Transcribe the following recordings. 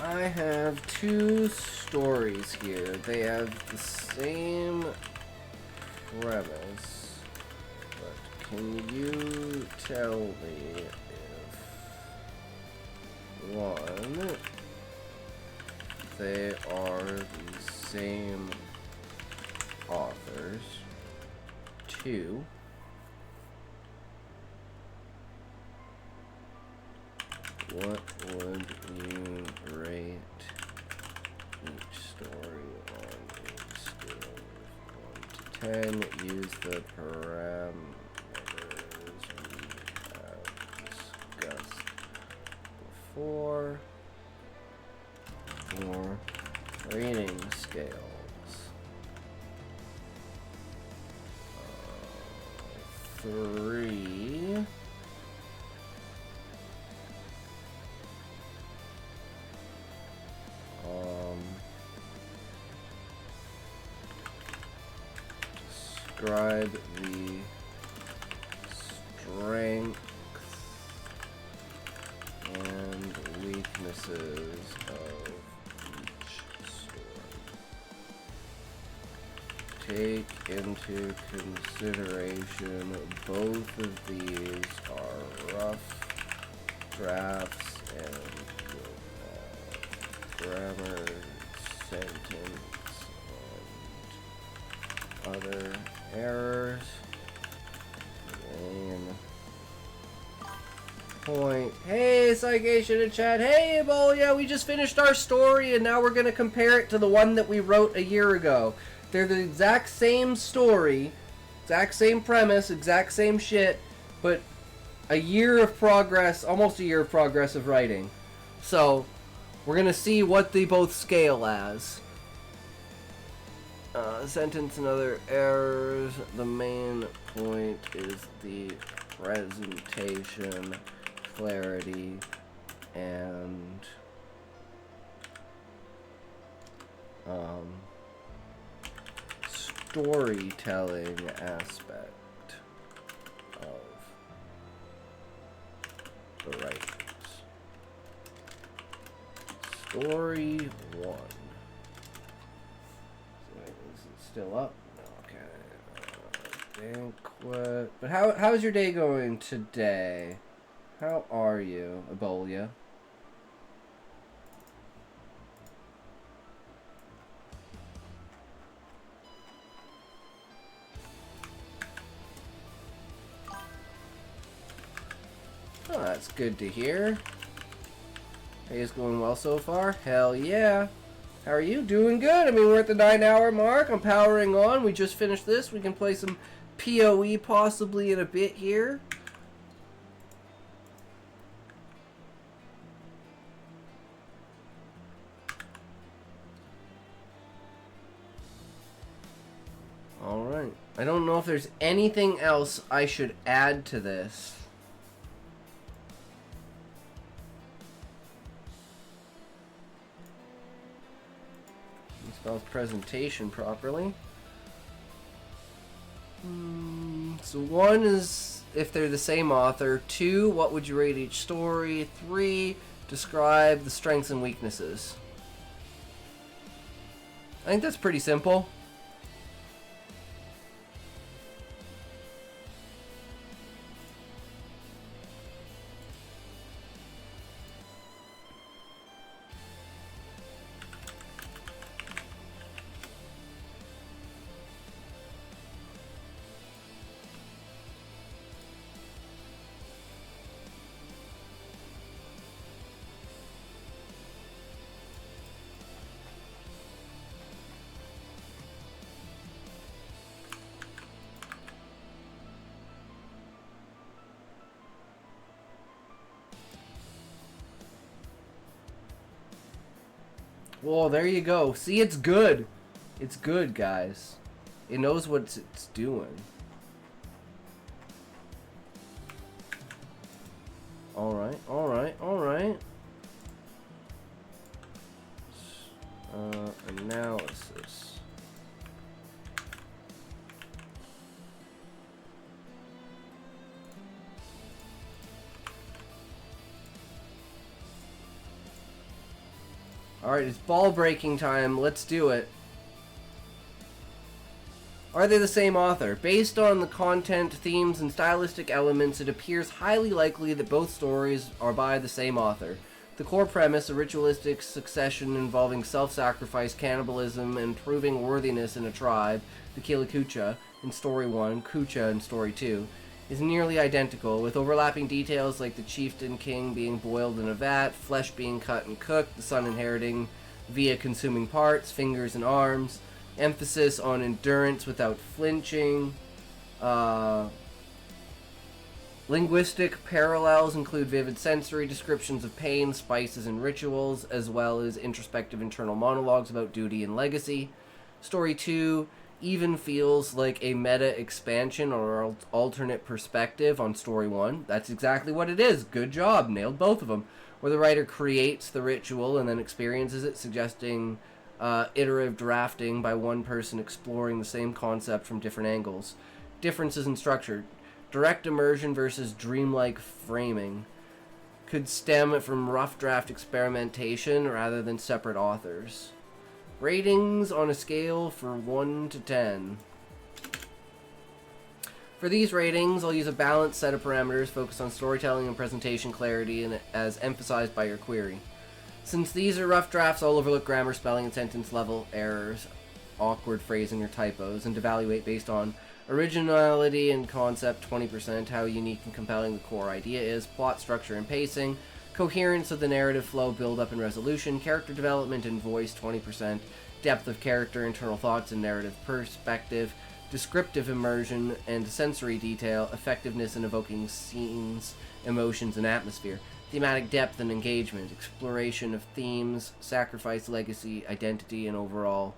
I have two stories here. They have the same premise, but can you tell me if one, they are the same authors, two, what would you rate each story on a scale of 1 to 10? Use the parameters we have discussed before for rating scales. 3. Describe the strengths and weaknesses of each story. Take into consideration both of these are rough drafts and grammar, sentence, and other errors. Main point. Hey, Citation in chat. Hey, Ebola, we just finished our story and now we're going to compare it to the one that we wrote a year ago. They're the exact same story, exact same premise, exact same shit, but a year of progress, almost a year of progress of writing. So, we're going to see what they both scale as. Sentence and other errors. The main point is the presentation, clarity, and storytelling aspect of the writings. Story 1. Still up? Okay. Banquet. But how's your day going today? How are you, Ebola? Oh, that's good to hear. Day is going well so far? Hell yeah. How are you? Doing good. I mean, we're at the 9-hour mark. I'm powering on. We just finished this. We can play some PoE possibly in a bit here. Alright. I don't know if there's anything else I should add to this. Spells presentation properly. So 1 is if they're the same author. 2, what would you rate each story? 3, describe the strengths and weaknesses. I think that's pretty simple. Whoa, there you go. See, it's good. It's good, guys. It knows what it's doing. Alright, alright, alright. Analysis. Alright, it's ball breaking time. Let's do it. Are they the same author? Based on the content, themes, and stylistic elements, it appears highly likely that both stories are by the same author. The core premise, a ritualistic succession involving self-sacrifice, cannibalism, and proving worthiness in a tribe, the Kilikucha in Story 1, Kucha in Story 2, is nearly identical, with overlapping details like the chieftain king being boiled in a vat, flesh being cut and cooked, the son inheriting via consuming parts, fingers and arms, emphasis on endurance without flinching. Linguistic parallels include vivid sensory descriptions of pain, spices, and rituals, as well as introspective internal monologues about duty and legacy. Story 2 even feels like a meta expansion or alternate perspective on Story 1. That's exactly what it is. Good job. Nailed both of them. Where the writer creates the ritual and then experiences it, suggesting iterative drafting by one person exploring the same concept from different angles. Differences in structure. Direct immersion versus dreamlike framing could stem from rough draft experimentation rather than separate authors. Ratings on a scale for 1 to 10. For these ratings, I'll use a balanced set of parameters focused on storytelling and presentation clarity and as emphasized by your query. Since these are rough drafts, I'll overlook grammar, spelling, and sentence level errors, awkward phrasing, or typos, and evaluate based on originality and concept 20%, how unique and compelling the core idea is, plot structure and pacing, coherence of the narrative flow, build-up and resolution, character development and voice 20%, depth of character, internal thoughts and narrative perspective, descriptive immersion and sensory detail, effectiveness in evoking scenes, emotions, and atmosphere, thematic depth and engagement, exploration of themes, sacrifice, legacy, identity, and overall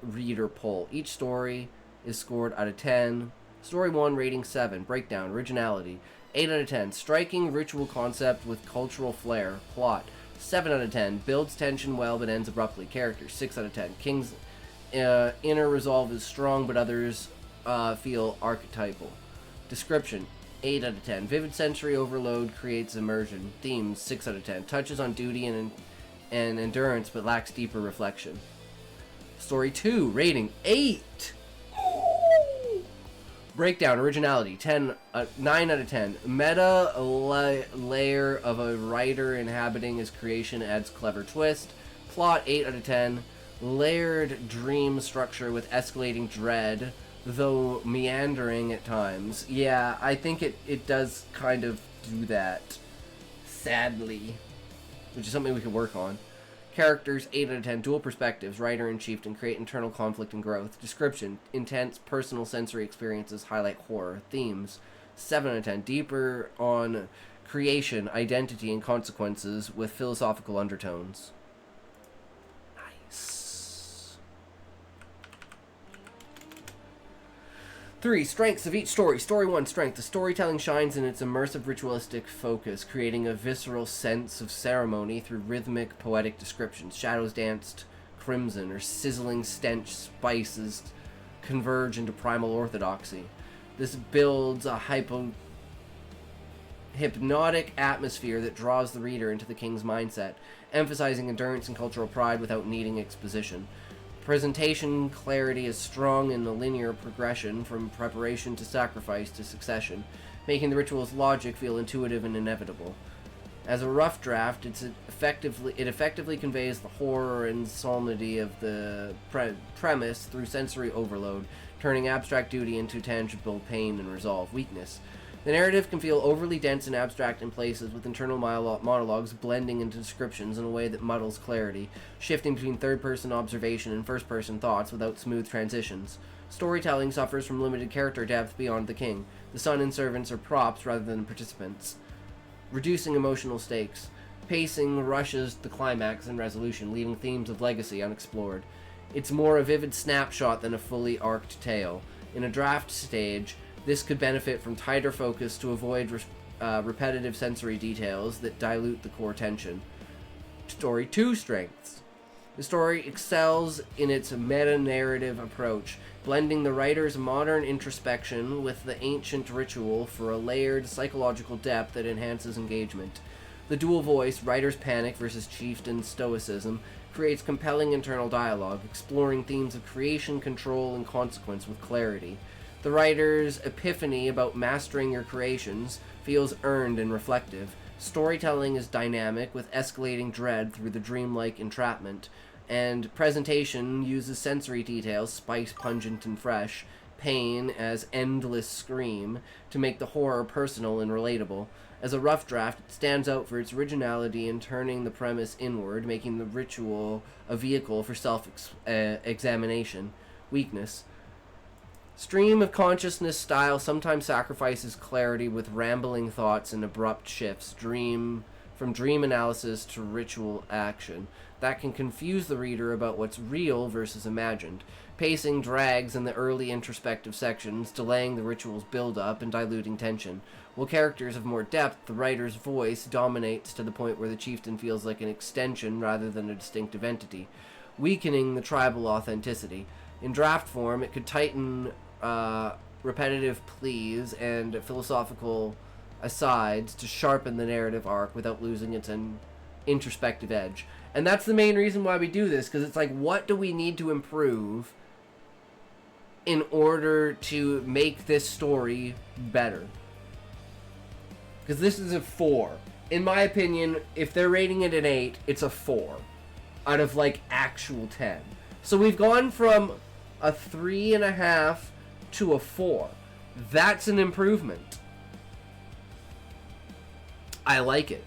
reader pull. Each story is scored out of 10. Story 1, rating 7. Breakdown, originality, 8 out of 10. Striking ritual concept with cultural flair. Plot, 7 out of 10. Builds tension well but ends abruptly. Characters, 6 out of 10. King's inner resolve is strong but others feel archetypal. Description, 8 out of 10. Vivid sensory overload creates immersion. Themes, 6 out of 10. Touches on duty and endurance but lacks deeper reflection. Story 2, rating 8. Breakdown, originality, 9 out of 10. Meta layer of a writer inhabiting his creation adds clever twist. Plot, 8 out of 10. Layered dream structure with escalating dread, though meandering at times. Yeah, I think it does kind of do that, sadly, which is something we could work on. Characters, 8 out of 10. Dual perspectives, writer and chieftain create internal conflict and growth. Description, intense personal sensory experiences highlight horror. Themes, 7 out of 10. Deeper on creation, identity, and consequences with philosophical undertones. Nice. 3. Strengths of each story. Story 1, strength. The storytelling shines in its immersive ritualistic focus, creating a visceral sense of ceremony through rhythmic, poetic descriptions. Shadows danced crimson, or sizzling stench spices converge into primal orthodoxy. This builds a hypnotic atmosphere that draws the reader into the king's mindset, emphasizing endurance and cultural pride without needing exposition. Presentation clarity is strong in the linear progression from preparation to sacrifice to succession, making the ritual's logic feel intuitive and inevitable. As a rough draft, it effectively conveys the horror and solemnity of the premise through sensory overload, turning abstract duty into tangible pain and resolve. Weakness. The narrative can feel overly dense and abstract in places, with internal monologues blending into descriptions in a way that muddles clarity, shifting between third-person observation and first-person thoughts without smooth transitions. Storytelling suffers from limited character depth beyond the king. The son and servants are props rather than participants, reducing emotional stakes. Pacing rushes the climax and resolution, leaving themes of legacy unexplored. It's more a vivid snapshot than a fully arced tale. In a draft stage, this could benefit from tighter focus to avoid repetitive sensory details that dilute the core tension. Story 2, strengths. The story excels in its meta-narrative approach, blending the writer's modern introspection with the ancient ritual for a layered psychological depth that enhances engagement. The dual voice, writer's panic versus chieftain stoicism, creates compelling internal dialogue, exploring themes of creation, control, and consequence with clarity. The writer's epiphany about mastering your creations feels earned and reflective. Storytelling is dynamic, with escalating dread through the dreamlike entrapment, and presentation uses sensory details, spice pungent and fresh, pain as endless scream, to make the horror personal and relatable. As a rough draft, it stands out for its originality in turning the premise inward, making the ritual a vehicle for self-examination. Weakness. Stream of consciousness style sometimes sacrifices clarity with rambling thoughts and abrupt shifts, from dream analysis to ritual action, that can confuse the reader about what's real versus imagined. Pacing drags in the early introspective sections, delaying the ritual's build-up and diluting tension. While characters have more depth, the writer's voice dominates to the point where the chieftain feels like an extension rather than a distinctive entity, weakening the tribal authenticity. In draft form, it could tighten repetitive pleas and philosophical asides to sharpen the narrative arc without losing its introspective edge. And that's the main reason why we do this, because it's like, what do we need to improve in order to make this story better? Because this is a 4. In my opinion, if they're rating it an 8, it's a 4 out of like actual 10. So we've gone from a 3.5 to a 4. That's an improvement. I like it.